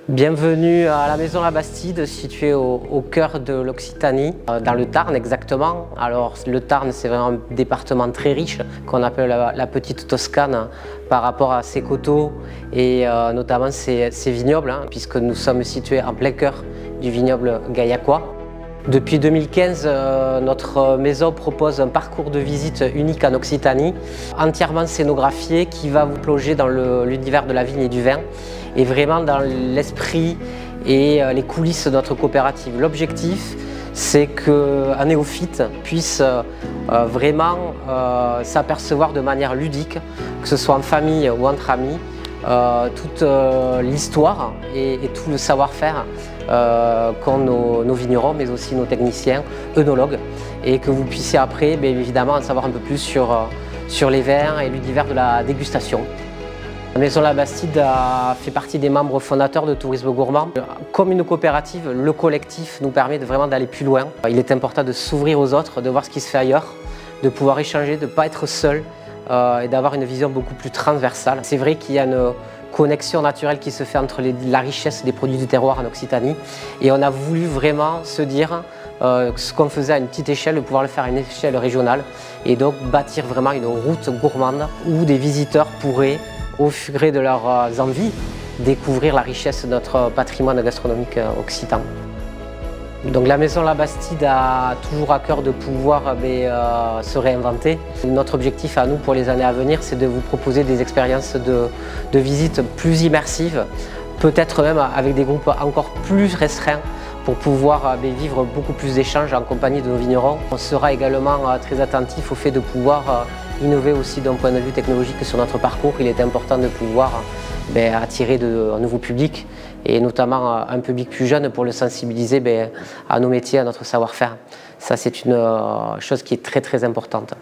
Bienvenue à la Maison La Bastide, située au cœur de l'Occitanie, dans le Tarn exactement. Alors le Tarn, c'est vraiment un département très riche qu'on appelle la petite Toscane par rapport à ses coteaux et notamment ses vignobles, puisque nous sommes situés en plein cœur du vignoble gaillacois. Depuis 2015, notre maison propose un parcours de visite unique en Occitanie, entièrement scénographié, qui va vous plonger dans l'univers de la vigne et du vin, et vraiment dans l'esprit et les coulisses de notre coopérative. L'objectif, c'est qu'un néophyte puisse vraiment s'apercevoir de manière ludique, que ce soit en famille ou entre amis, toute l'histoire et tout le savoir-faire qu'ont nos vignerons, mais aussi nos techniciens, œnologues, et que vous puissiez après, bien évidemment, en savoir un peu plus sur les vins et l'univers de la dégustation. La Maison La Bastide fait partie des membres fondateurs de Tourisme Gourmand. Comme une coopérative, le collectif nous permet vraiment d'aller plus loin. Il est important de s'ouvrir aux autres, de voir ce qui se fait ailleurs, de pouvoir échanger, de ne pas être seul et d'avoir une vision beaucoup plus transversale. C'est vrai qu'il y a une connexion naturelle qui se fait entre la richesse des produits du terroir en Occitanie, et on a voulu vraiment se dire ce qu'on faisait à une petite échelle, de pouvoir le faire à une échelle régionale, et donc bâtir vraiment une route gourmande où des visiteurs pourraient, au gré de leurs envies, découvrir la richesse de notre patrimoine gastronomique occitan. Donc la Maison La Bastide a toujours à cœur de pouvoir se réinventer. Notre objectif à nous pour les années à venir, c'est de vous proposer des expériences de visite plus immersives, peut-être même avec des groupes encore plus restreints pour pouvoir vivre beaucoup plus d'échanges en compagnie de nos vignerons. On sera également très attentif au fait de pouvoir innover aussi d'un point de vue technologique sur notre parcours. Il est important de pouvoir attirer un nouveau public, et notamment un public plus jeune, pour le sensibiliser à nos métiers, à notre savoir-faire. Ça, c'est une chose qui est très très importante.